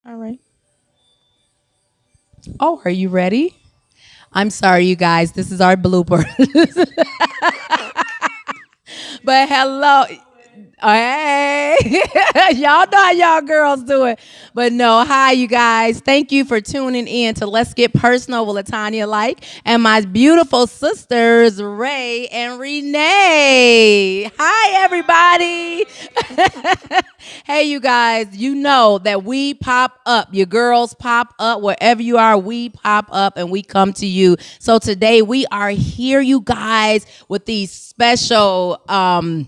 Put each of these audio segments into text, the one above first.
All right. Oh, are you ready? I'm sorry, you guys. This is our blooper. But hello. Hey, y'all know how y'all girls do it. But no, hi, you guys. Thank you for tuning in to Let's Get Personal with Latanya Like and my beautiful sisters, Ray and Renee. Hi, everybody. Hey, you guys, you know that we pop up. Your girls pop up wherever you are. We pop up and we come to you. So today we are here, you guys, with these special um,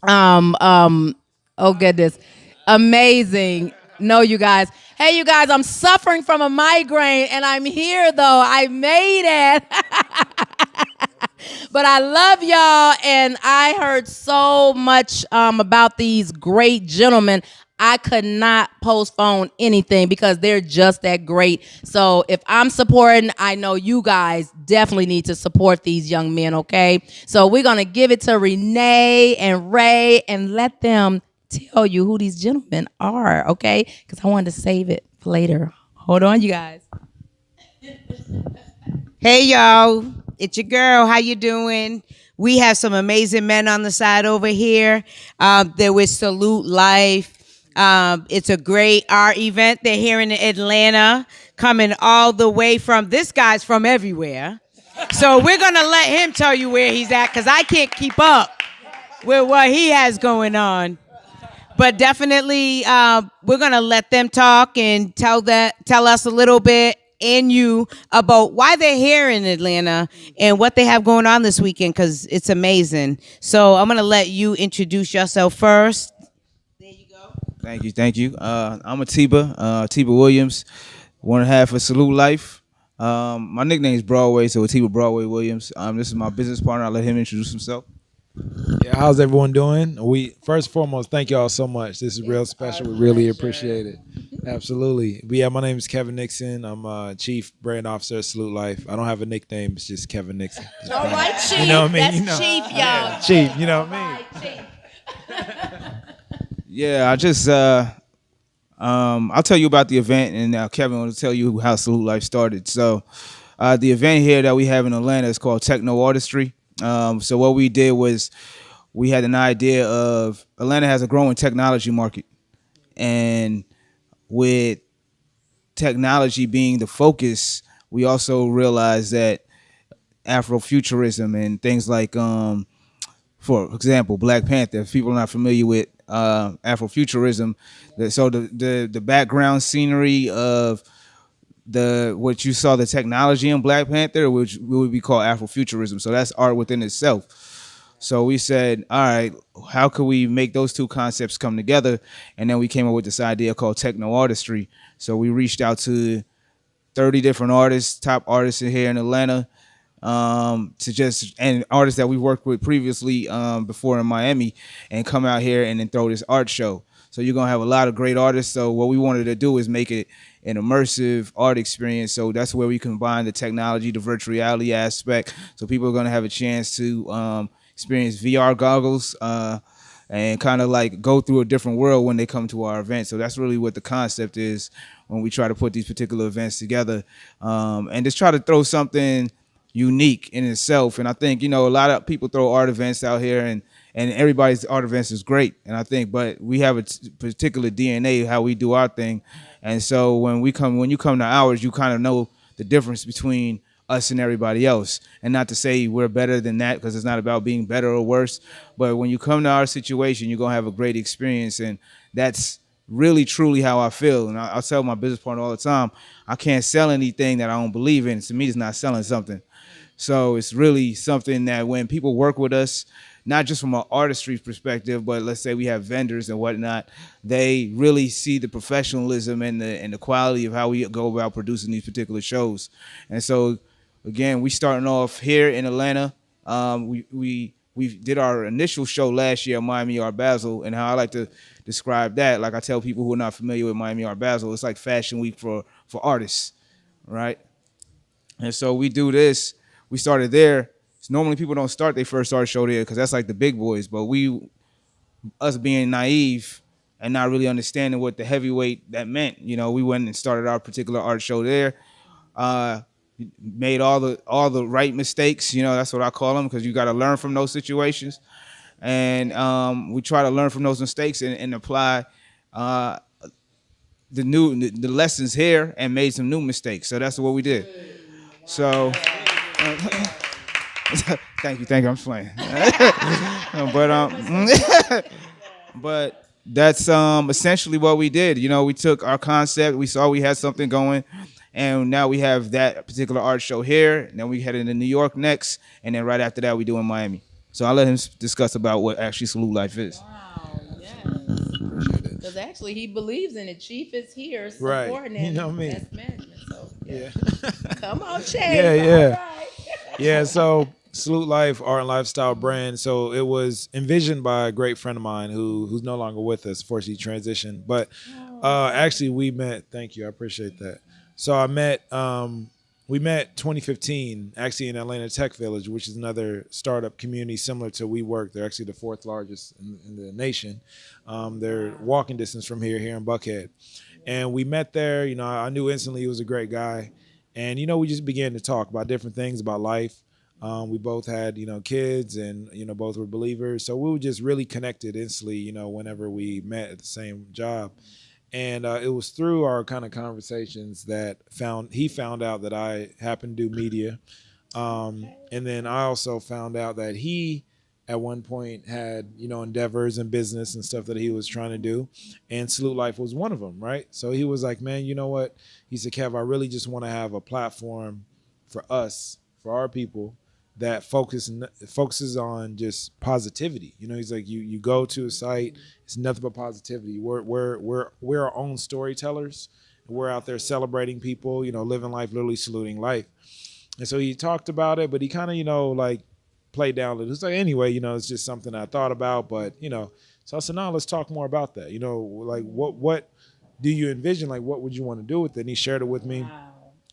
um, oh goodness, amazing. No, you guys. Hey, you guys, I'm suffering from a migraine and I'm here though. I made it. But I love y'all, and I heard so much about these great gentlemen. I could not postpone anything because they're just that great. So if I'm supporting, I know you guys definitely need to support these young men, okay? So we're going to give it to Renee and Ray and let them tell you who these gentlemen are, okay? Because I wanted to save it for later. Hold on, you guys. Hey y'all, it's your girl. How you doing? We have some amazing men on the side over here. They're with Salute Life. It's a great art event. They're here in Atlanta, coming all the way from. This guy's from everywhere, so we're gonna let him tell you where he's at because I can't keep up with what he has going on. But definitely, we're gonna let them talk and tell us a little bit and you about why they're here in Atlanta and what they have going on this weekend because it's amazing. So I'm gonna let you introduce yourself first. There you go. Thank you. I'm Atiba, Atiba Williams, one and a half of Salute Life. My nickname is Broadway, so Atiba Broadway Williams. This is my business partner. I'll let him introduce himself. Yeah, how's everyone doing? We first and foremost, thank y'all so much. This is real special. We really appreciate it. Absolutely. But yeah, my name is Kevin Nixon. I'm Chief Brand Officer at Salute Life. I don't have a nickname. It's just Kevin Nixon. All right, Chief. You know what I mean? That's You know. Chief, y'all. Yeah, Chief. You know what I mean? Yeah, I'll tell you about the event, and Kevin will tell you how Salute Life started. So, the event here that we have in Atlanta is called TechnoArtistry. So what we did was we had an idea of Atlanta has a growing technology market, and with technology being the focus, we also realized that Afrofuturism and things like, for example, Black Panther. If people are not familiar with Afrofuturism, so the background scenery of the what you saw the technology in Black Panther, which would be called Afrofuturism. So that's art within itself. So we said, all right, how could we make those two concepts come together? And then we came up with this idea called TechnoArtistry. So we reached out to 30 different artists, top artists in here in Atlanta, to just and artists that we worked with previously before in Miami, and come out here and then throw this art show. So you're gonna have a lot of great artists. So what we wanted to do is make it an immersive art experience. So that's where we combine the technology, the virtual reality aspect. So people are gonna have a chance to experience VR goggles. And kind of like go through a different world when they come to our event. So that's really what the concept is when we try to put these particular events together, and just try to throw something unique in itself. And I think, a lot of people throw art events out here, and everybody's art events is great. And I think, but we have a particular DNA how we do our thing. And so when you come to ours, you kind of know the difference between us and everybody else. And not to say we're better than that, because it's not about being better or worse. But when you come to our situation, you're going to have a great experience. And that's really, truly how I feel. And I tell my business partner all the time, I can't sell anything that I don't believe in. To me, it's not selling something. So it's really something that when people work with us, not just from an artistry perspective, but let's say we have vendors and whatnot, they really see the professionalism and the quality of how we go about producing these particular shows. And so, again, we starting off here in Atlanta. We did our initial show last year at Miami Art Basel, and how I like to describe that, like I tell people who are not familiar with Miami Art Basel, it's like Fashion Week for artists, right? And so we do this. We started there. So normally people don't start their first art show there because that's like the big boys. But us being naive, and not really understanding what the heavyweight that meant. We went and started our particular art show there. Uh, Made all the right mistakes. That's what I call them, because you got to learn from those situations, and we try to learn from those mistakes and apply uh, the lessons here, and made some new mistakes. So that's what we did. So. Thank you. I'm just playing. But that's essentially what we did. We took our concept, we saw we had something going, and now we have that particular art show here. And then we headed to New York next, and then right after that we do in Miami. So I'll let him discuss about what actually Salute Life is. Wow, yes. Because actually he believes in it. Chief is here Right. supporting You him. know me. Best management. So Yeah. come on, Chase. Yeah. All right. Yeah, so Salute Life Art and Lifestyle brand. So it was envisioned by a great friend of mine who's no longer with us. Fortunately, transitioned. But actually, we met. Thank you, I appreciate that. So we met 2015, actually in Atlanta Tech Village, which is another startup community similar to WeWork. They're actually the fourth largest in the nation. They're walking distance from here in Buckhead, and we met there. I knew instantly he was a great guy. And, we just began to talk about different things about life. We both had, kids, and, both were believers. So we were just really connected instantly, whenever we met at the same job. And it was through our kind of conversations that he found out that I happened to do media. And then I also found out that he at one point had, endeavors in business and stuff that he was trying to do. And Salute Life was one of them, right? So he was like, man, you know what? He said, Kev, I really just want to have a platform for us, for our people, that focuses on just positivity. He's like, you go to a site, it's nothing but positivity. We're our own storytellers. We're out there celebrating people, living life, literally saluting life. And so he talked about it, but he kind of, like, played down. It was like, anyway, it's just something I thought about, but, so I said, no, let's talk more about that. Like what do you envision? Like, what would you want to do with it? And he shared it with me. Wow.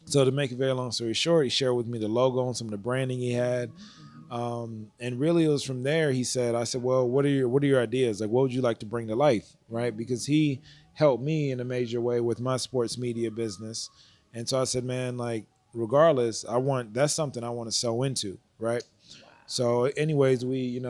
So to make a very long story short, he shared with me the logo and some of the branding he had. And really it was from there, I said, well, what are your ideas? Like, what would you like to bring to life? Right. Because he helped me in a major way with my sports media business. And so I said, man, like, regardless, that's something I want to sew into. Right. So anyways, we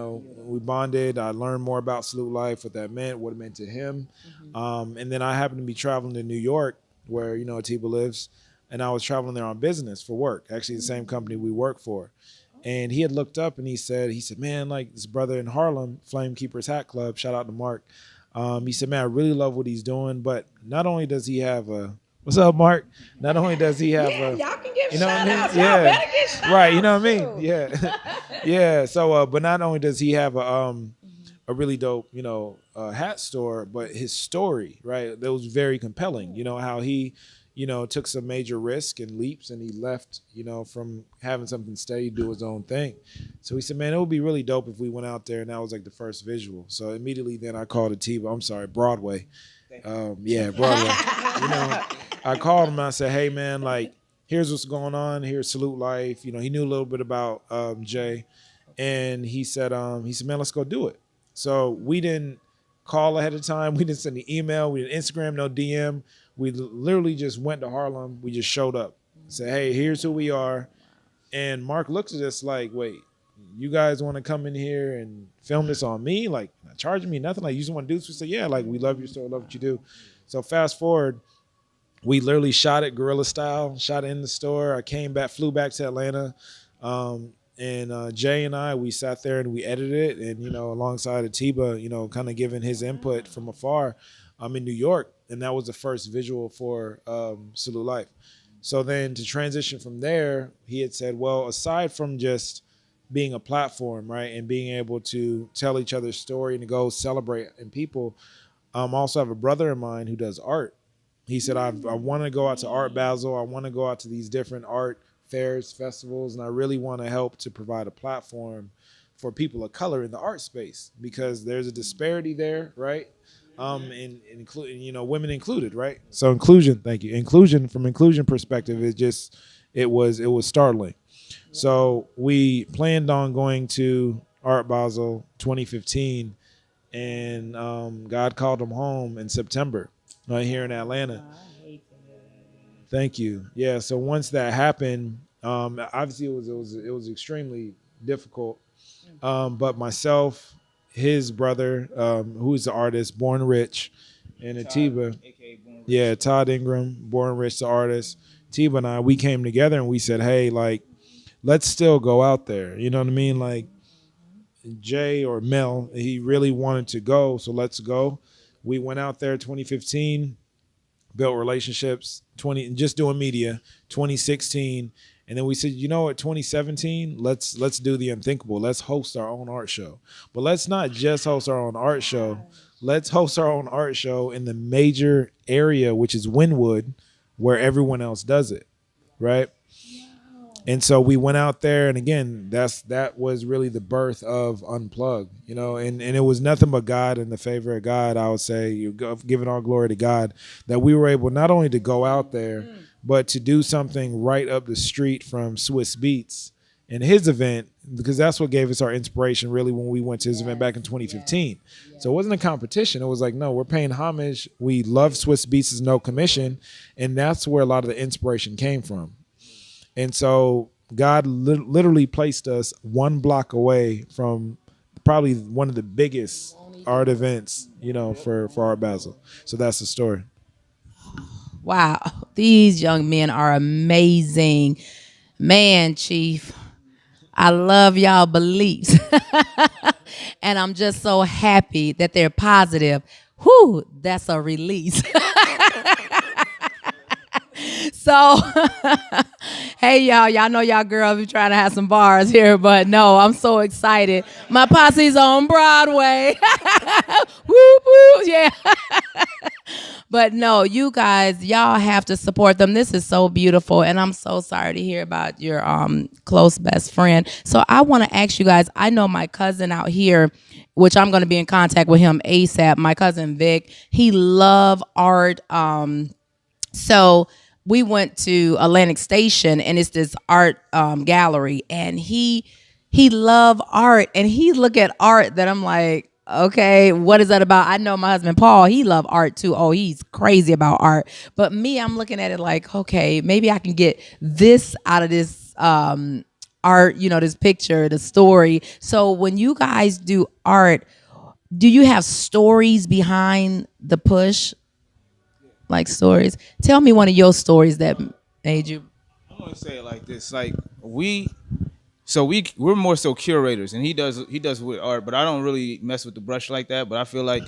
bonded. I learned more about Salute Life, what that meant, what it meant to him. And then I happened to be traveling to New York, where, Atiba lives. And I was traveling there on business for work, actually the same company we work for. And he had looked up and he said, man, like, this brother in Harlem, Flame Keepers Hat Club, shout out to Mark. He said, man, I really love what he's doing. But not only does he have what's up, Mark? Not only does he have y'all can give shout outs. Yeah. Y'all better get shout Right, outs, Yeah. Yeah. So, but not only does he have a really dope, hat store, but his story, right? That was very compelling. How he, took some major risk and leaps, and he left, from having something steady, do his own thing. So he said, man, it would be really dope if we went out there, and that was like the first visual. So immediately then I called Broadway. Broadway. I called him and I said, hey man, like, here's what's going on. Here's Salute Life. He knew a little bit about Jay. And he said, man, let's go do it. So we didn't call ahead of time. We didn't send an email. We didn't Instagram, no DM. We literally just went to Harlem. We just showed up. Said, hey, here's who we are. And Mark looks at us like, wait, you guys want to come in here and film this on me? Like, not charging me, nothing. Like, you just want to do this? We said, yeah, like, we love your store, love what you do. So fast forward, we literally shot it guerrilla style, shot it in the store. I flew back to Atlanta. And Jay and I, we sat there and we edited it. And, alongside Atiba, kind of giving his input from afar. I'm in New York. And that was the first visual for Salute Life. So then to transition from there, he had said, well, aside from just being a platform, right, and being able to tell each other's story and to go celebrate, and people, also have a brother of mine who does art. He said, I want to go out to Art Basel. I want to go out to these different art fairs, festivals, and I really want to help to provide a platform for people of color in the art space, because there's a disparity there, right? And including, women included, right? So inclusion, thank you. Inclusion, from inclusion perspective, it was startling. So we planned on going to Art Basel 2015, and God called him home in September, right here in Atlanta. Thank you. Yeah. So once that happened, obviously it was extremely difficult. But myself, his brother, who's the artist, Born Rich, and Atiba, yeah, Todd Ingram, Born Rich, the artist, Atiba and I, we came together and we said, hey, like, let's still go out there. You know what I mean? Like Jay or Mel, he really wanted to go, so let's go. We went out there 2015, built relationships, 20 just doing media, 2016, and then we said, you know what, 2017, let's do the unthinkable. Let's host our own art show. But let's not just host our own art show. Let's host our own art show in the major area, which is Wynwood, where everyone else does it, right? And so we went out there, and again, that was really the birth of Unplug, and it was nothing but God and the favor of God. I would say, giving all glory to God, that we were able not only to go out there, but to do something right up the street from Swiss Beats and his event, because that's what gave us our inspiration really when we went to his event back in 2015. So it wasn't a competition. It was like, no, we're paying homage. We love Swiss Beats' No Commission, and that's where a lot of the inspiration came from. And so God literally placed us one block away from probably one of the biggest art events, for Art Basel. So that's the story. Wow, these young men are amazing. Man, Chief, I love y'all beliefs. And I'm just so happy that they're positive. Whew, that's a release. So, hey, y'all know y'all girls be trying to have some bars here, but no, I'm so excited. My posse's on Broadway. Woo, woo, yeah. But no, you guys, y'all have to support them. This is so beautiful, and I'm so sorry to hear about your close best friend. So I want to ask you guys, I know my cousin out here, which I'm going to be in contact with him ASAP, my cousin Vic, he love art. So we went to Atlantic Station, and it's this art gallery, and he love art, and he look at art that I'm like, okay, what is that about? I know my husband Paul, he love art too. Oh, he's crazy about art. But me, I'm looking at it like, okay, maybe I can get this out of this art, this picture, the story. So when you guys do art, do you have stories behind the push? Like stories. Tell me one of your stories that made you. I want to say it like this: like we're more so curators, and he does with art, but I don't really mess with the brush like that. But I feel like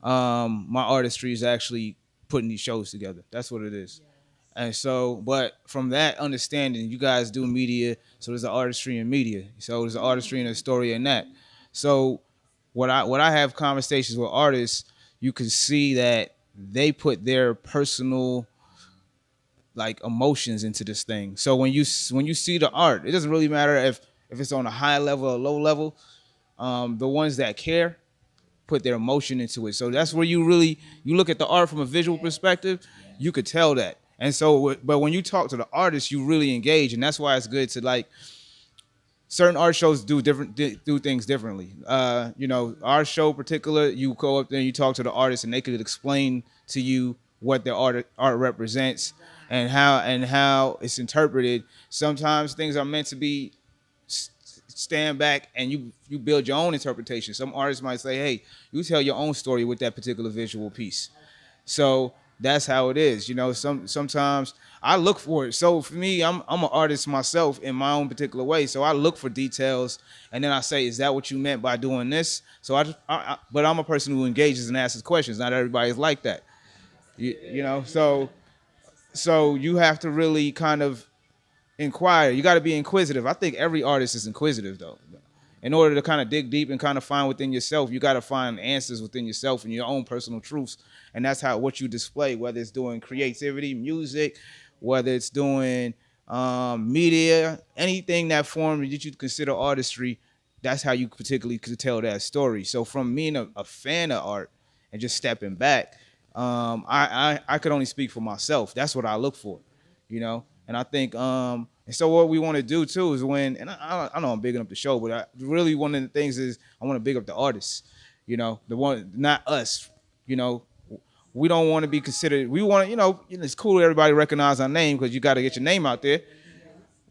my artistry is actually putting these shows together. That's what it is. And so, but from that understanding, you guys do media, so there's an artistry in media. So there's an artistry and a story in that. So what I have conversations with artists, you can see that they put their personal like emotions into this thing. So when you see the art, it doesn't really matter if it's on a high level or low level. The ones that care put their emotion into it. So that's where you look at the art from a visual perspective, you could tell that. And so, but when you talk to the artist, you really engage, and that's why it's good to like certain art shows do things differently. Our show particular, you go up there and you talk to the artist, and they could explain to you what their art represents and how it's interpreted. Sometimes things are meant to be stand back and you build your own interpretation. Some artists might say, "Hey, you tell your own story with that particular visual piece." So that's how it is. Sometimes I look for it. So for me, I'm an artist myself in my own particular way. So I look for details, and then I say, "Is that what you meant by doing this?" So but I'm a person who engages and asks questions. Not everybody is like that, So you have to really kind of inquire. You got to be inquisitive. I think every artist is inquisitive, though. In order to kind of dig deep and kind of find within yourself, you got to find answers within yourself and your own personal truths. And that's what you display, whether it's doing creativity, music, whether it's doing media, anything that form that you consider artistry. That's how you particularly could tell that story. So from being a fan of art and just stepping back, I could only speak for myself. That's what I look for. And I think, and so what we want to do too is and I know I'm bigging up the show, but really one of the things is I want to big up the artists. You know, the one, not us. You know, we don't want to be considered. We want to, it's cool everybody recognize our name because you got to get your name out there.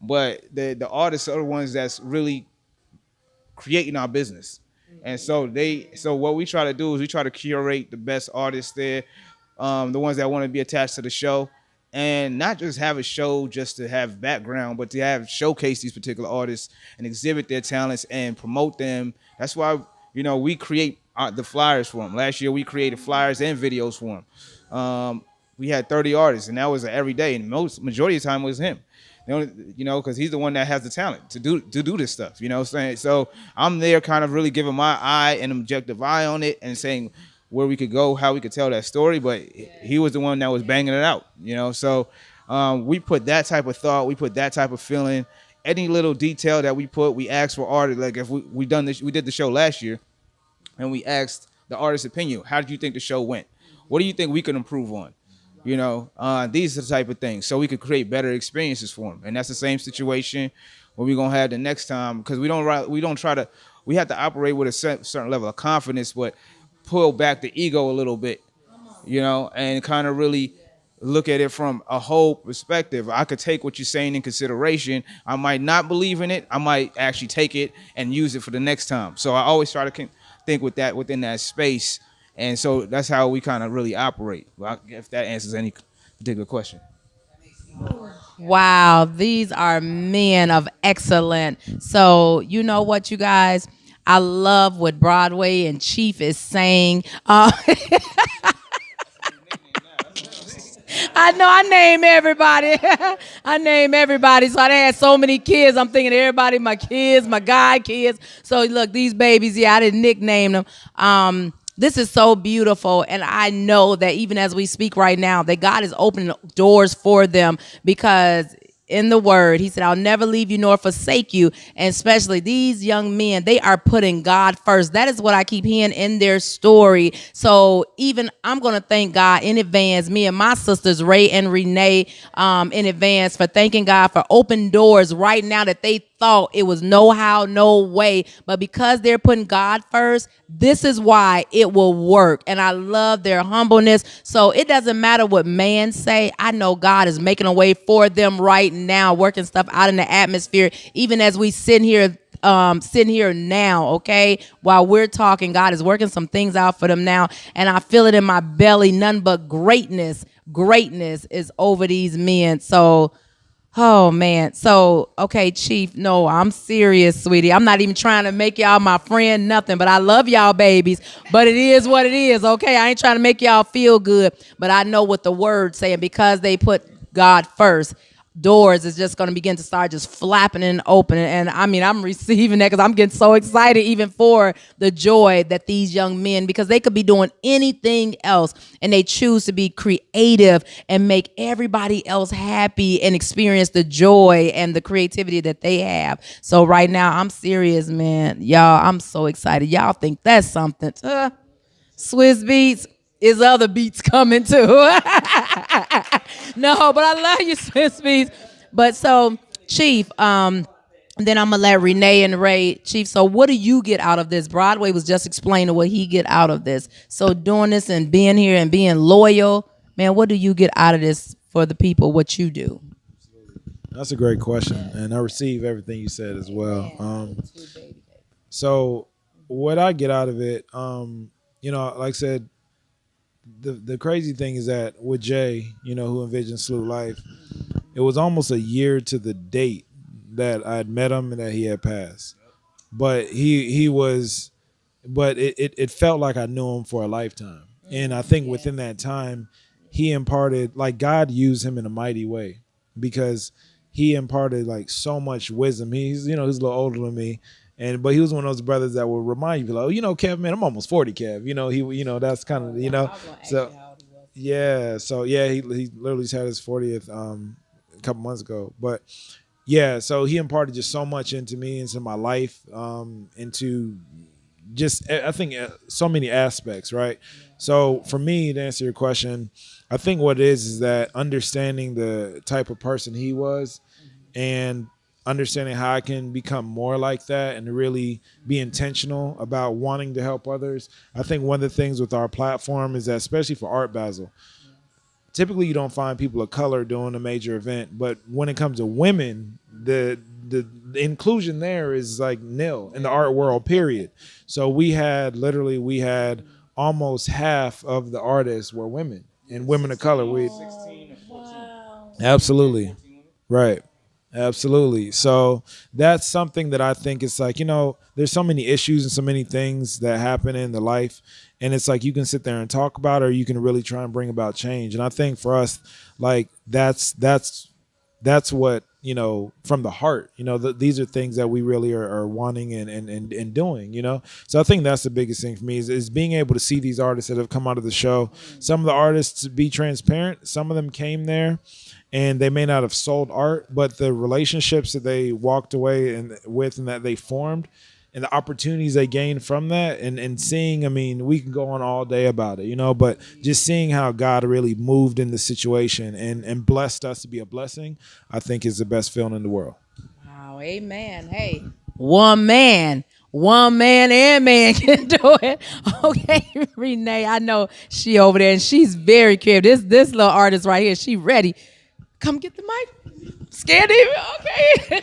But the artists are the ones that's really creating our business. And so what we try to do is we try to curate the best artists there, the ones that want to be attached to the show, and not just have a show just to have background, but to have showcase these particular artists and exhibit their talents and promote them. That's why we create the flyers for them. Last year we created flyers and videos for them. We had 30 artists, and that was every day, and majority of the time was him. Because he's the one that has the talent to do this stuff. You know what I'm saying? So I'm there kind of really giving my eye and objective eye on it and saying where we could go, how we could tell that story. But he was the one that was banging it out, So we put that type of thought, we put that type of feeling, any little detail that we put, we asked for artists. Like if we did the show last year, and we asked the artist's opinion. How did you think the show went? What do you think we could improve on? These are the type of things, so we could create better experiences for them. And that's the same situation what we're gonna have the next time, because we don't try to. We have to operate with a certain level of confidence, but pull back the ego a little bit, and kind of really look at it from a whole perspective. I could take what you're saying in consideration. I might not believe in it. I might actually take it and use it for the next time. So I always try to think with that within that space. And so that's how we kind of really operate. Well, if that answers any particular question. Wow, these are men of excellent. So you know what, you guys? I love what Broadway and Chief is saying. I know I name everybody. I name everybody. So I had so many kids. I'm thinking everybody, my kids, my guy kids. So look, these babies, yeah, I didn't nickname them. This is so beautiful. And I know that even as we speak right now, that God is opening doors for them, because in the word, he said, I'll never leave you nor forsake you. And especially these young men, they are putting God first. That is what I keep hearing in their story. So even I'm going to thank God in advance, me and my sisters, Ray and Renee, in advance, for thanking God for open doors right now that they thought it was no how, no way. But because they're putting God first, this is why it will work. And I love their humbleness. So it doesn't matter what man say. I know God is making a way for them right now, working stuff out in the atmosphere, even as we sit here now, okay, while we're talking. God is working some things out for them now, and I feel it in my belly. None but greatness is over these men. So oh man. So, okay, Chief, no, I'm serious, sweetie. I'm not even trying to make y'all my friend, nothing, but I love y'all babies. But it is what it is, okay? I ain't trying to make y'all feel good, but I know what the word's saying. Because they put God first, doors is just going to begin to start just flapping and opening. And I mean, I'm receiving that because I'm getting so excited even for the joy that these young men, because they could be doing anything else and they choose to be creative and make everybody else happy and experience the joy and the creativity that they have. So right now, I'm serious, man. Y'all, I'm so excited. Y'all think that's something. Swiss Beats is other beats coming too. No, but I love you, Swiss Beats. But so, Chief, then I'm gonna let Renee and Ray, Chief. So, what do you get out of this? Broadway was just explaining what he get out of this. So, doing this and being here and being loyal, man, what do you get out of this for the people? What you do? That's a great question, and I receive everything you said as well. So, what I get out of it, like I said, the crazy thing is that with Jay, who envisioned Salute Life, it was almost a year to the date that I had met him and that he had passed. But it felt like I knew him for a lifetime. And I think within that time, he imparted, like, God used him in a mighty way, because he imparted like so much wisdom. He's he's a little older than me. But he was one of those brothers that will remind you, like, Kev, man, I'm almost 40, Kev. That's kind of, so yeah. So yeah, he literally had his 40th a couple months ago. But yeah, so he imparted just so much into me, into my life, into just, I think, so many aspects, right? So for me, to answer your question, I think what it is that understanding the type of person he was, and understanding how I can become more like that and really be intentional about wanting to help others. I think one of the things with our platform is that, especially for Art Basel, typically you don't find people of color doing a major event, but when it comes to women, the inclusion there is like nil in the art world, period. So we had almost half of the artists were women and women of color. We absolutely right. Absolutely. So that's something that I think is like, there's so many issues and so many things that happen in the life. And it's like you can sit there and talk about it, or you can really try and bring about change. And I think for us, like that's what, from the heart, these are things that we really are wanting and doing, So I think that's the biggest thing for me is being able to see these artists that have come out of the show. Some of the artists, to be transparent, some of them came there and they may not have sold art, but the relationships that they walked away and that they formed and the opportunities they gained from that and seeing, I mean, we can go on all day about it, but just seeing how God really moved in the situation and blessed us to be a blessing, I think is the best feeling in the world. Wow, amen. Hey, one man and man can do it. Okay, Renee, I know she over there and she's very creative. This little artist right here, she ready. Come get the mic. Scared even? Okay.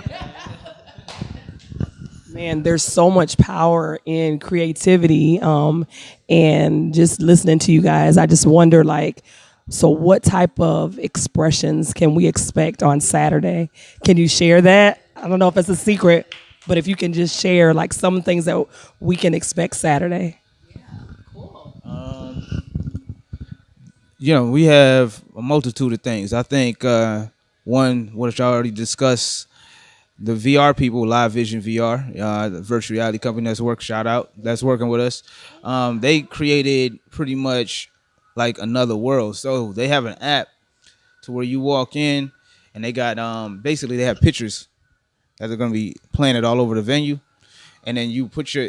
Man, there's so much power in creativity, and just listening to you guys, I just wonder, so what type of expressions can we expect on Saturday? Can you share that? I don't know if it's a secret, but if you can just share, some things that we can expect Saturday. We have a multitude of things. I think one, which I already discussed, the VR people, Live Vision VR, the virtual reality company that's working with us. They created pretty much like another world. So they have an app to where you walk in and they got basically they have pictures that are going to be planted all over the venue, and then you put your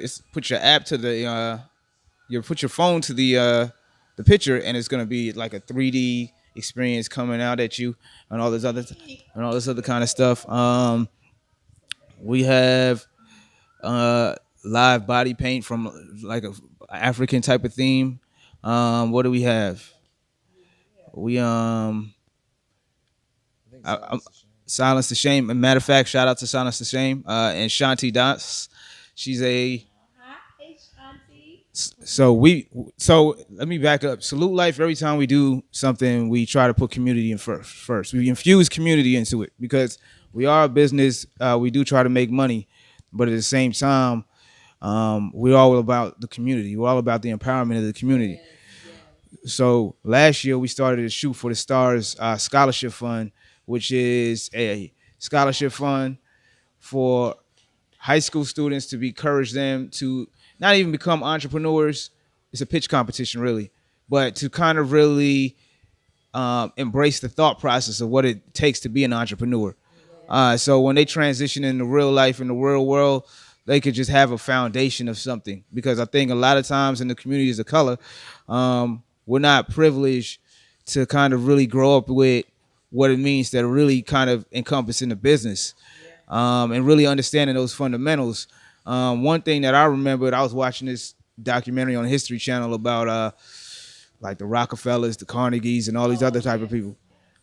app to the you put your phone to the picture, and it's going to be like a 3D experience coming out at you and all this other kind of stuff. We have live body paint from like a African type of theme. What do we have? We Silence the Shame. Matter of fact, shout out to Silence the Shame and Shanti Das. She's a so let me back up. Salute Life, every time we do something, we try to put community in first. We infuse community into it because we are a business. We do try to make money, but at the same time, we're all about the community. We're all about the empowerment of the community. So last year we started a Shoot for the Stars scholarship fund, which is a scholarship fund for high school students to encourage them to not even become entrepreneurs. It's a pitch competition, really, but to kind of really embrace the thought process of what it takes to be an entrepreneur. So when they transition into real life, in the real world, they could just have a foundation of something. Because I think a lot of times in the communities of color, we're not privileged to kind of really grow up with what it means to really kind of encompass in the business and really understanding those fundamentals. One thing that I remembered, I was watching this documentary on History Channel about like the Rockefellers, the Carnegies, and all these other type of people.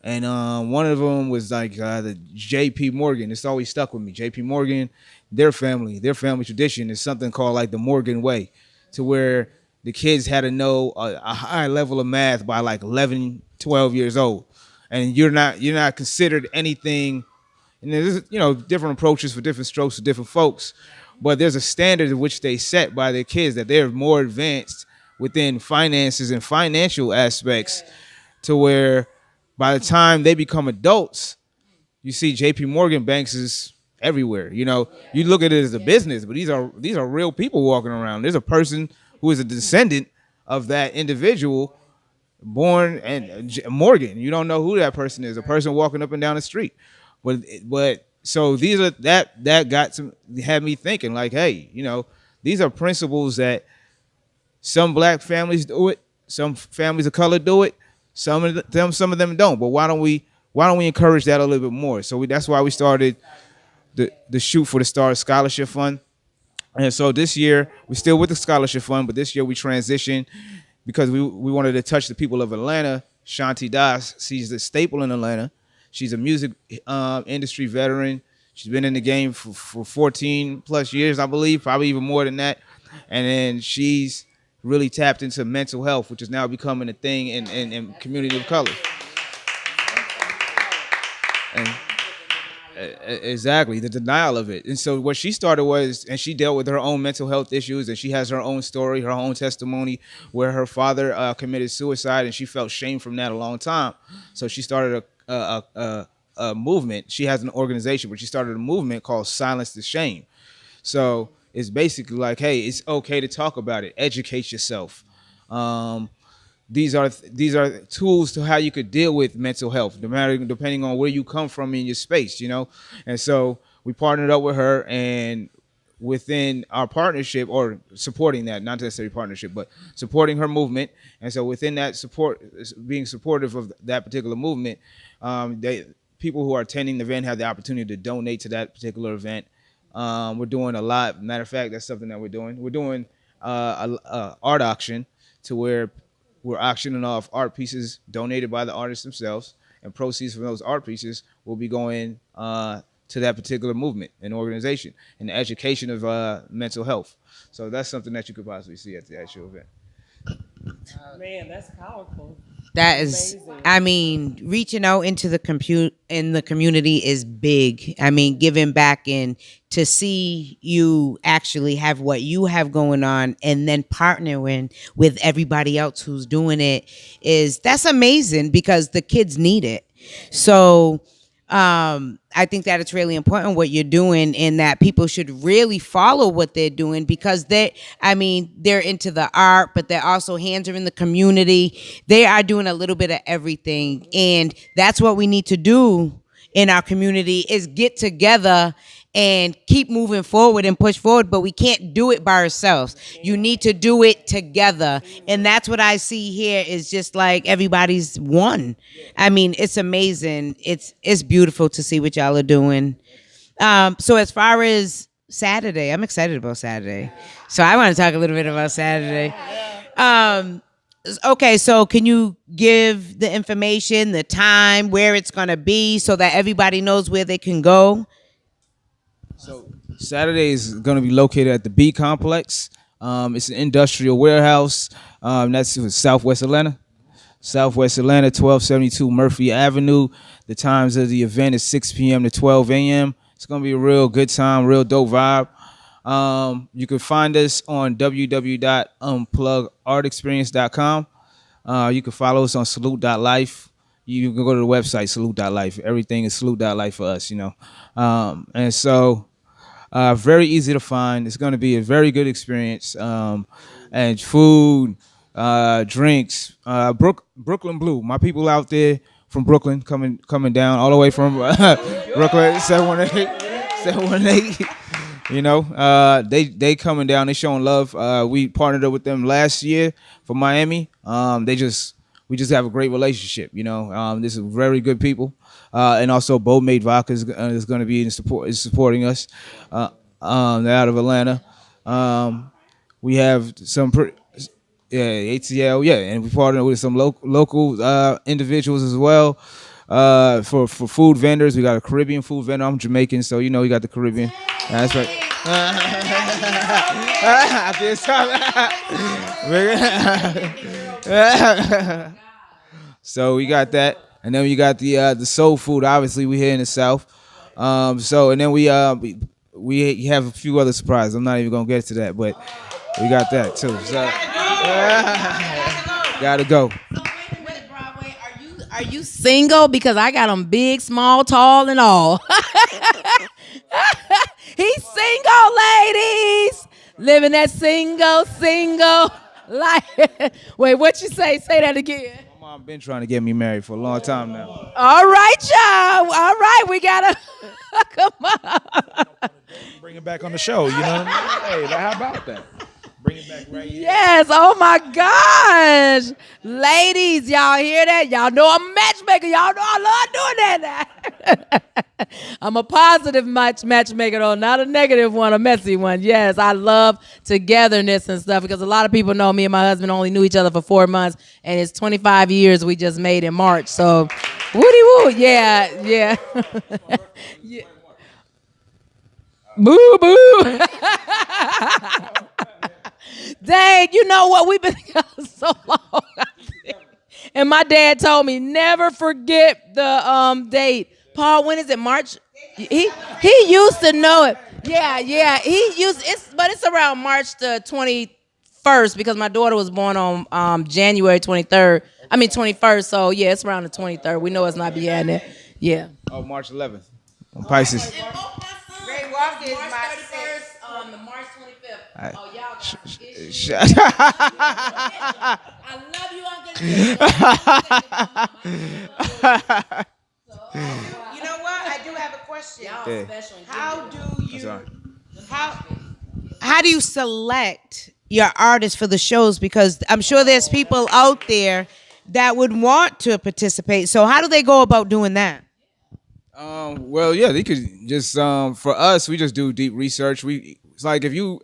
And one of them was like the J.P. Morgan. It's always stuck with me. J.P. Morgan, their family tradition is something called like the Morgan Way, to where the kids had to know a high level of math by like 11, 12 years old. And you're not considered anything. And there's different approaches for different strokes for different folks. But there's a standard in which they set by their kids that they're more advanced within finances and financial aspects, to where by the time they become adults, you see JP Morgan banks is everywhere. You look at it as a business, but these are real people walking around. There's a person who is a descendant of that individual born and Morgan. You don't know who that person is, a person walking up and down the street. But so these are that had me thinking like, hey, these are principles that some black families do it, some families of color do it, some of them don't. But why don't we encourage that a little bit more? So that's why we started the Shoot for the Stars Scholarship Fund. And so this year, we're still with the scholarship fund, but this year we transitioned because we wanted to touch the people of Atlanta. Shanti Das, she's a staple in Atlanta. She's a music industry veteran. She's been in the game for 14 plus years, I believe, probably even more than that. And then she's really tapped into mental health, which is now becoming a thing in community of color. And exactly, the denial of it. And so what she started was, and she dealt with her own mental health issues, and she has her own story, her own testimony, where her father committed suicide, and she felt shame from that a long time. So she started a movement. She has an organization, but she started a movement called Silence the Shame. So it's basically like, hey, it's okay to talk about it. Educate yourself. These are tools to how you could deal with mental health, depending on where you come from in your space, you know. And so we partnered up with her, and within our partnership, or supporting that, not necessarily partnership, but supporting her movement. And so within that support, being supportive of that particular movement, people who are attending the event have the opportunity to donate to that particular event. We're doing a lot. Matter of fact, that's something that we're doing. We're doing a art auction to where we're auctioning off art pieces donated by the artists themselves, and proceeds from those art pieces will be going to that particular movement and organization and the education of mental health. So that's something that you could possibly see at the actual event. Man, that's powerful. That is, I mean, reaching out into the community is big. I mean, giving back, and to see you actually have what you have going on, and then partnering with everybody else who's doing it, that's amazing, because the kids need it. So I think that it's really important what you're doing, and that people should really follow what they're doing, because they're into the art, but they're also hands are in the community. They are doing a little bit of everything, and that's what we need to do in our community, is get together and keep moving forward and push forward. But we can't do it by ourselves. You need to do it together. And that's what I see here, is just like everybody's one. I mean, it's amazing. It's beautiful to see what y'all are doing. So as far as Saturday, I'm excited about Saturday. So I want to talk a little bit about Saturday. Okay, so can you give the information, the time, where it's going to be, so that everybody knows where they can go? So Saturday is going to be located at the B Complex. It's an industrial warehouse. That's in Southwest Atlanta. Southwest Atlanta, 1272 Murphy Avenue. The times of the event is 6 p.m. to 12 a.m. It's going to be a real good time, real dope vibe. You can find us on www.unplugartexperience.com. You can follow us on salute.life. You can go to the website, salute.life. Everything is salute.life for us, you know. And so very easy to find. It's going to be a very good experience. And food, drinks, Brooklyn Blue. My people out there from Brooklyn coming down all the way from Brooklyn, 718. You know, they coming down. They showing love. We partnered up with them last year for Miami. We just have a great relationship. You know, this is very good people. And also Bow Made Vodka is going to be supporting us. They're out of Atlanta. We have some ATL, and we partnered with some local individuals as well. For food vendors, we got a Caribbean food vendor. I'm Jamaican, so you know we got the Caribbean. That's right. So we got that, and then we got the soul food. Obviously, we here in the South. So and then we have a few other surprises. I'm not even gonna get to that, but we got that too. So gotta go. Are you single? Because I got them big, small, tall, and all. He's single, ladies. Living that single life. Wait, what you say? Say that again. My mom been trying to get me married for a long time now. All right, y'all. All right, we gotta come on. Bring it back on the show, you know what I mean? Hey, how about that? Bring it back right here. Yes, oh my gosh. Ladies, y'all hear that? Y'all know I'm a matchmaker. Y'all know I love doing that. I'm a positive matchmaker, though, not a negative one, a messy one. Yes, I love togetherness and stuff because a lot of people know me and my husband only knew each other for 4 months, and it's 25 years we just made in March. So, woody woo, yeah, yeah. Yeah. Boo boo. Dang, you know what? We've been together so long. And my dad told me never forget the date. Paul, when is it? March? He used to know it. Yeah, yeah. But it's around March the 21st because my daughter was born on January 23rd. I mean 21st. So yeah, it's around the 23rd. We know it's not beyond that. Yeah. Oh, March 11th. On Pisces. Ray Walker is March my 31st, the March 25th. Right. Oh, y'all got issues. Shut. I love you, Uncle. You know what? I do have a question. Yeah. Special. How do I'm you sorry. how do you select your artists for the shows? Because I'm sure there's people out there that would want to participate. So how do they go about doing that? Well, yeah, they could just for us, we just do deep research. It's like if you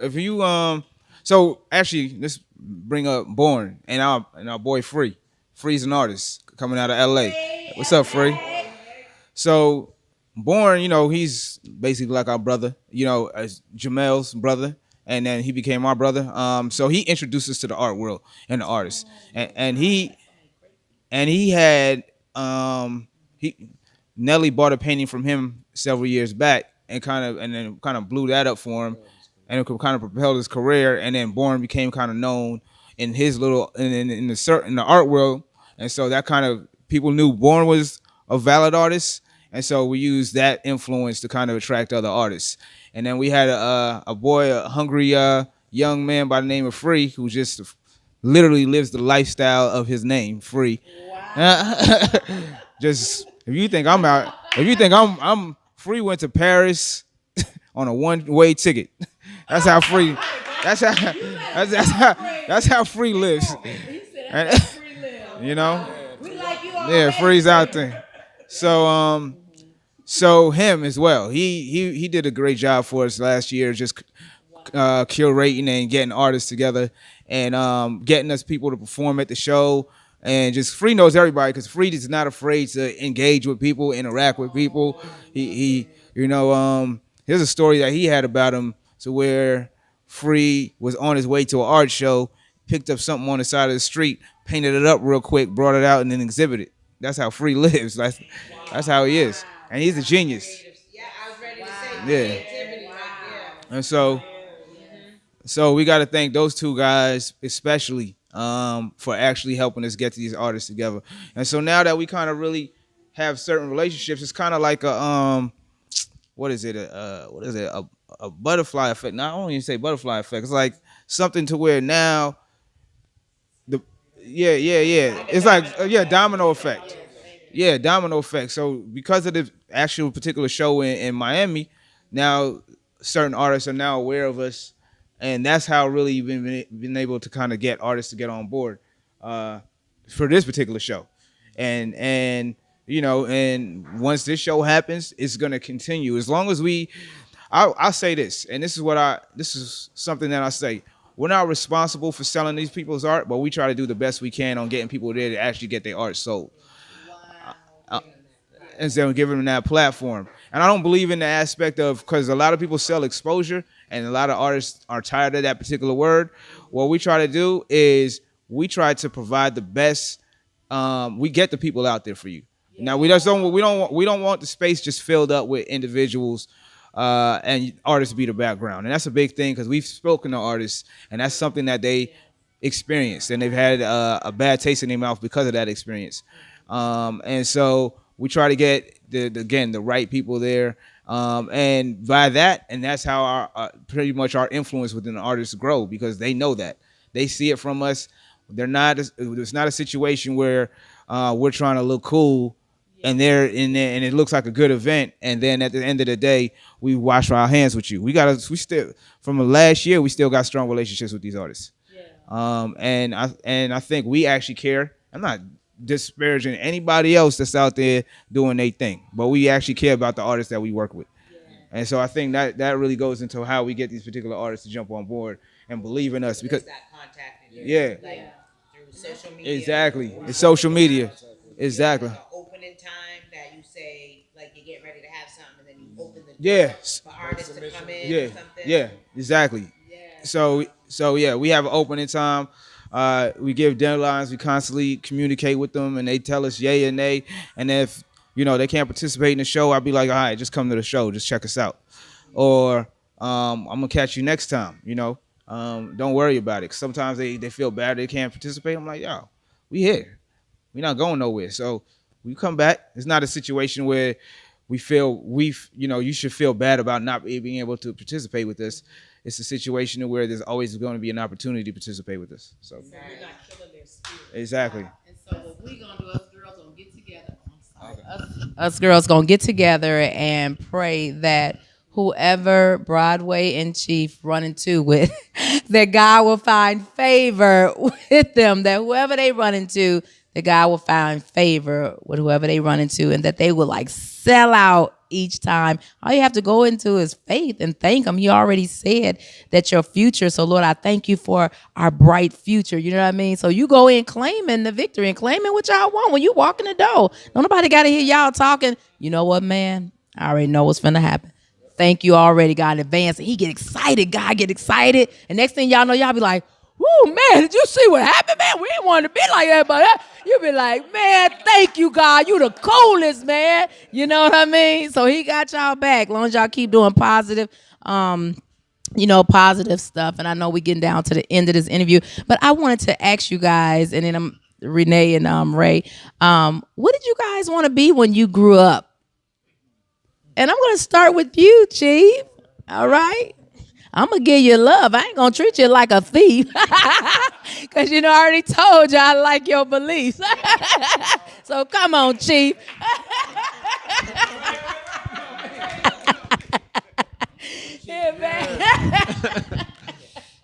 so actually let's bring up Born and our boy Free. Free's an artist coming out of LA. What's up, Free? So Born, he's basically like our brother, as Jamel's brother, and then he became our brother. So he introduced us to the art world and the artists, and he had Nelly bought a painting from him several years back and then blew that up for him, and it kind of propelled his career. And then Born became kind of known in his in the art world, and so that kind of people knew Born was a valid artist, and so we used that influence to kind of attract other artists. And then we had a hungry young man by the name of Free, who just literally lives the lifestyle of his name, Free. Wow. Just if you think I'm Free went to Paris on a one-way ticket. That's how Free. That's how Free lives. You know. Yeah, Free's out there. So him as well. He did a great job for us last year, just curating and getting artists together and getting us people to perform at the show. And just Free knows everybody because Free is not afraid to engage with people, interact with people. Here's a story that he had about him to where Free was on his way to an art show, picked up something on the side of the street, painted it up real quick, brought it out, and then exhibited it. That's how Free lives. That's how he is. And he's a genius. Yeah, I was ready to say creativity right there. And so we got to thank those two guys especially for actually helping us get these artists together. And so now that we kind of really have certain relationships, it's kind of like a a butterfly effect. Now I don't even say butterfly effect. It's like something to where now it's like domino effect. Yeah, domino effect. So because of the actual particular show in Miami, now certain artists are now aware of us, and that's how really been able to kind of get artists to get on board for this particular show. And once this show happens, it's gonna continue as long as I'll say this, and this is something that I say. We're not responsible for selling these people's art, but we try to do the best we can on getting people there to actually get their art sold. And so giving them that platform. And I don't believe in the aspect of, because a lot of people sell exposure and a lot of artists are tired of that particular word. What we try to do is we try to provide the best. We get the people out there for you. Now we don't want the space just filled up with individuals and artists be the background. And that's a big thing because we've spoken to artists and that's something that they experienced and they've had a bad taste in their mouth because of that experience. And so we try to get the right people there, and by that, and that's how our pretty much our influence within the artists grow because they know that they see it from us. It's not a situation where we're trying to look cool, and they're in there, and it looks like a good event, and then at the end of the day, we wash our hands with you. We still from the last year, we still got strong relationships with these artists, and I think we actually care. I'm not disparaging anybody else that's out there doing their thing, but we actually care about the artists that we work with. And so I think that really goes into how we get these particular artists to jump on board and believe in us because yeah, Through social media. exactly. It's social media. Exactly. Like an opening time that you say, like you get ready to have something, and then you open the door Yeah. for artists to come in Yeah. or something. Yeah. Exactly. So yeah, we have an opening time. We give deadlines. We constantly communicate with them, and they tell us yay and nay. And if they can't participate in the show, I'll be like, all right, just come to the show, just check us out, or I'm gonna catch you next time. Don't worry about it. 'Cause sometimes they feel bad they can't participate. I'm like, yo, we here. We're not going nowhere. So we come back. It's not a situation where we feel you should feel bad about not being able to participate with us. It's a situation where there's always going to be an opportunity to participate with us. So exactly. And so what we gonna do, us girls gonna get together. Us girls gonna get together and pray that whoever Broadway and Chief run into with, that God will find favor with them. That whoever they run into, that God will find favor with whoever they run into, and that they will like sell out each time. All you have to go into is faith and thank him. He already said that your future. So Lord, I thank you for our bright future. You know what I mean? So you go in claiming the victory and claiming what y'all want when you walk in the door. Don't nobody got to hear y'all talking. You know what, man? I already know what's finna happen. Thank you already, God, in advance. And he get excited. God get excited. And next thing y'all know, y'all be like, woo, man, did you see what happened, man? We didn't want to be like that, but you be like, man, thank you, God. You the coolest, man. You know what I mean? So he got y'all back. As long as y'all keep doing positive, positive stuff. And I know we getting down to the end of this interview, but I wanted to ask you guys, and then Renee and Ray, what did you guys want to be when you grew up? And I'm going to start with you, Chief. All right? I'm going to give you love. I ain't going to treat you like a thief. Because, I already told you I like your beliefs. So come on, Chief. Yeah, man.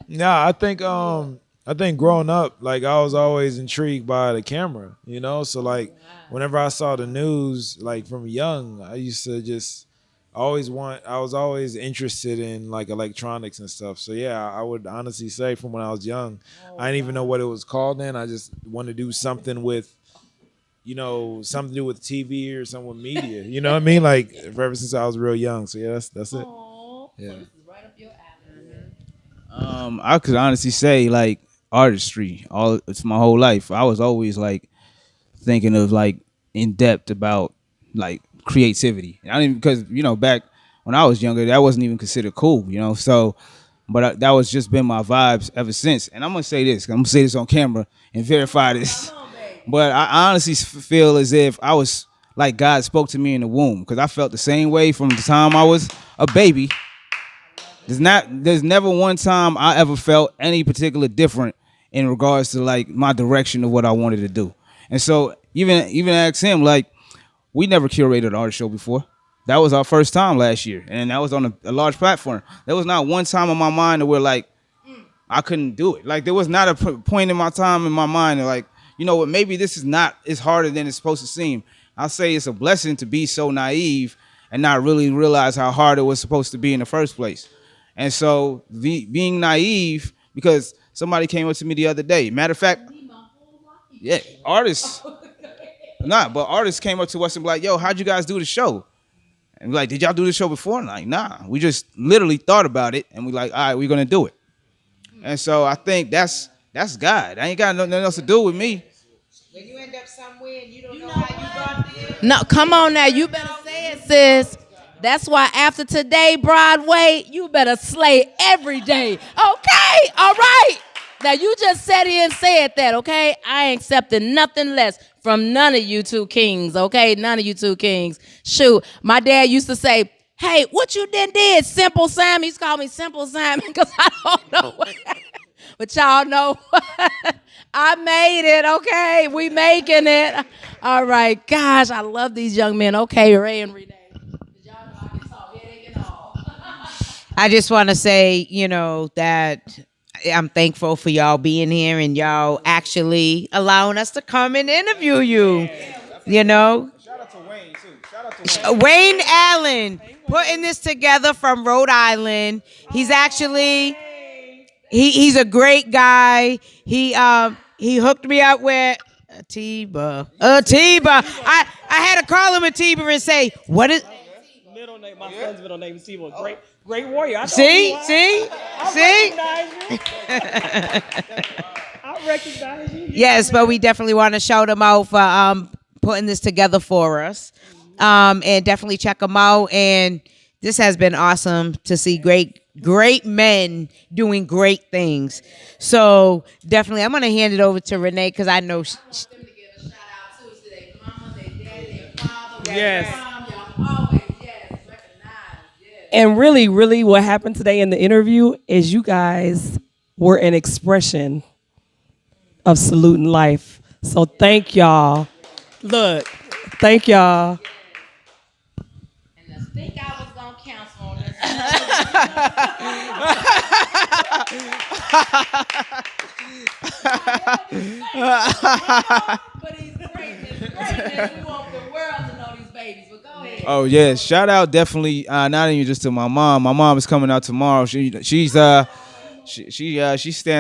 Nah, I think growing up, like I was always intrigued by the camera, So like whenever I saw the news, like from young, I used to just I was always interested in like electronics and stuff. So yeah, I would honestly say from when I was young, I didn't even know what it was called then. I just wanted to do something with, something to do with TV or something with media. You know what I mean? Like ever since I was real young. So yeah, that's it. Yeah. Right up your alley. I could honestly say like artistry. It's my whole life. I was always like thinking of like in depth about like creativity. I didn't because back when I was younger, that wasn't even considered cool. So, but that was just been my vibes ever since. And I'm gonna say this. I'm gonna say this on camera and verify this. But I honestly feel as if I was like God spoke to me in the womb because I felt the same way from the time I was a baby. There's never one time I ever felt any particular different in regards to like my direction of what I wanted to do. And so even ask him like we never curated an art show before. That was our first time last year, and that was on a large platform. There was not one time in my mind where like I couldn't do it. Like there was not a point in my time in my mind that like what, maybe this is not as harder than it's supposed to seem. I'll say it's a blessing to be so naive and not really realize how hard it was supposed to be in the first place. And so being naive, because somebody came up to me the other day. Matter of fact, yeah, artists came up to us and be like, yo, how'd you guys do the show? And we're like, did y'all do the show before? And like, nah, we just literally thought about it and we're like, all right, we're gonna do it. And so I think that's God. I ain't got nothing else to do with me. When you end up somewhere and you don't know how you got there. No, come on now. You better say it, sis. That's why after today, Broadway, you better slay every day. Okay, all right. Now, you just said it and said that, okay? I ain't accepting nothing less from none of you two kings, okay? None of you two kings. Shoot, my dad used to say, hey, what you did, Simple Sam? He's called me Simple Sam because I don't know what. But y'all know I made it, okay? We making it. All right, gosh, I love these young men. Okay, Ray and Renee. Y'all know I can talk headache and all. I just want to say, that I'm thankful for y'all being here and y'all actually allowing us to come and interview you. You know, Shout out to Wayne too. Shout out to Wayne Allen putting this together from Rhode Island. He's actually he's a great guy. He hooked me up with Atiba. Atiba. I had to call him Atiba and say, what is Middle name, my son's middle name is Steve. Great warrior. see? I recognize you. Yes, but we definitely want to shout him out for putting this together for us. And definitely check them out. And this has been awesome to see great men doing great things. So definitely, I'm going to hand it over to Renee because I know. Yes. And really, really what happened today in the interview is you guys were an expression of saluting life. So thank y'all. Look, thank y'all. And I think I was gonna cancel on this. But he's greatness. We want the world to know these babies. But go ahead. Oh yeah, shout out definitely not even just to my mom. My mom is coming out tomorrow. She's standing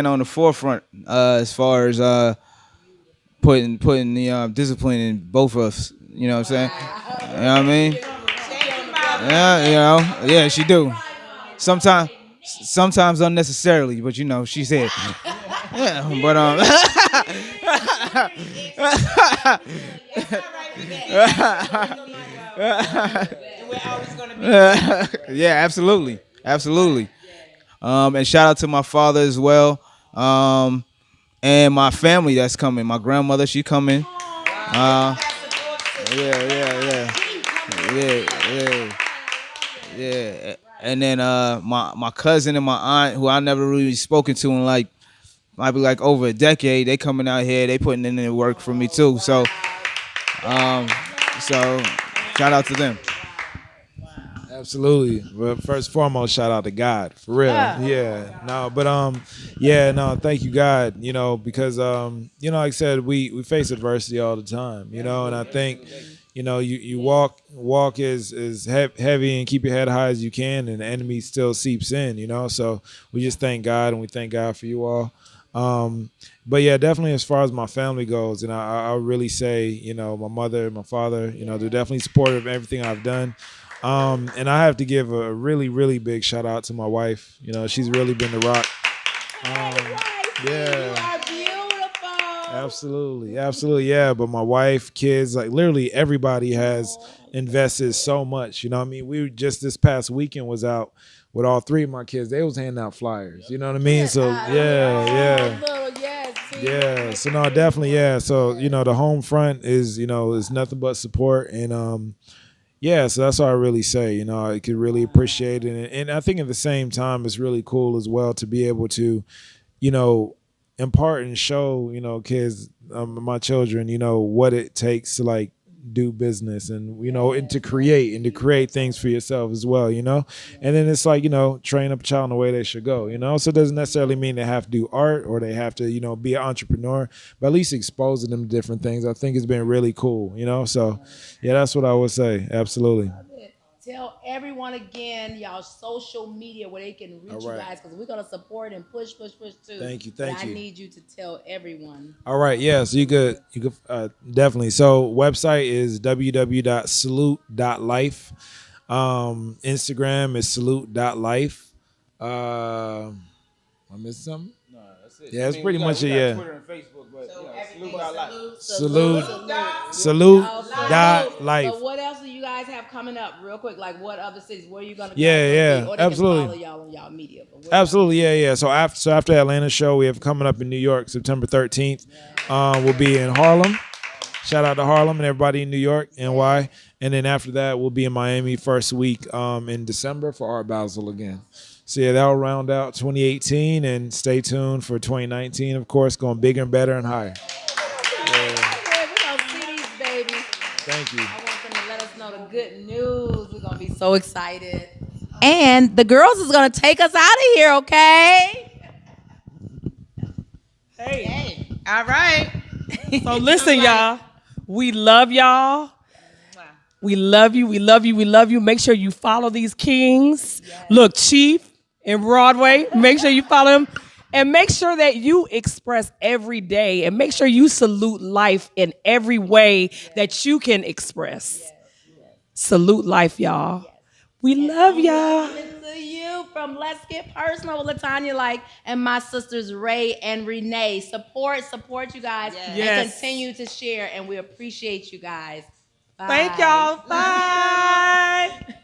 on the forefront as far as putting the discipline in both of us. You know what I'm saying? You know what I mean? Yeah, you know, yeah, she do. Sometimes unnecessarily, but you know, she said. Yeah, but yeah, absolutely. And shout out to my father as well. And my family that's coming. My grandmother, she coming. Yeah. And then my cousin and my aunt, who I never really spoken to in like might be like over a decade, they coming out here, they putting in the work for me too. So shout out to them. Absolutely. Well, first and foremost, shout out to God, for real. Yeah. No, but thank you, God. You know, because like I said, we face adversity all the time. You know, and I think, you know, you walk as heavy and keep your head high as you can, and the enemy still seeps in. You know, so we just thank God, and we thank God for you all. But yeah, definitely as far as my family goes, and I'll really say, you know, my mother and my father, you know, they're definitely supportive of everything I've done. And I have to give a really, really big shout out to my wife. You know, she's really been the rock. Yeah. You are beautiful. Absolutely, yeah. But my wife, kids, like literally everybody has invested so much. You know what I mean? We just this past weekend was out with all three of my kids. They was handing out flyers. You know what I mean? So yeah. Yeah. So no, definitely, yeah. So, you know, the home front is nothing but support, and yeah, so that's all I really say. You know, I could really appreciate it. And I think at the same time, it's really cool as well to be able to, you know, impart and show, you know, kids, my children, you know, what it takes to like do business and, you know, and to create things for yourself as well, you know. And then it's like, you know, train up a child in the way they should go, you know. So it doesn't necessarily mean they have to do art or they have to, you know, be an entrepreneur, but at least exposing them to different things, I think has been really cool, you know. So yeah, that's what I would say. Absolutely. Tell everyone again, y'all social media where they can reach you guys, because we're gonna support and push too. Thank you. I need you to tell everyone. All right, yeah. So you could definitely. So website is www.salute.life. Instagram is salute.life. I missed something? No, that's it. Yeah, that's pretty much it. Yeah. Twitter and Facebook, but Salute.life. So what else do you guys have coming up, real quick? Like what other cities? Where are you gonna go? Yeah, or they absolutely. Can follow y'all on y'all media. Absolutely, yeah. So after the Atlanta show, we have coming up in New York, September 13th. We'll be in Harlem. Shout out to Harlem and everybody in New York, NY. And then after that, we'll be in Miami first week in December for Art Basel again. So yeah, that'll round out 2018, and stay tuned for 2019, of course, going bigger and better and higher. We're gonna see these babies. Thank you. I want them to let us know the good news. We're gonna be so excited. And the girls is gonna take us out of here, okay? Hey. All right. So listen, y'all. We love y'all. We love you. We love you. We love you. Make sure you follow these kings. Look, Chief in Broadway. Make sure you follow him. And make sure that you express every day. And make sure you salute life in every way that you can express. Salute life, y'all. We love y'all. Coming to you from Let's Get Personal with Latanya Like and my sisters Ray and Renee. Support you guys, Yes. and continue to share. And we appreciate you guys. Bye. Thank y'all. Bye.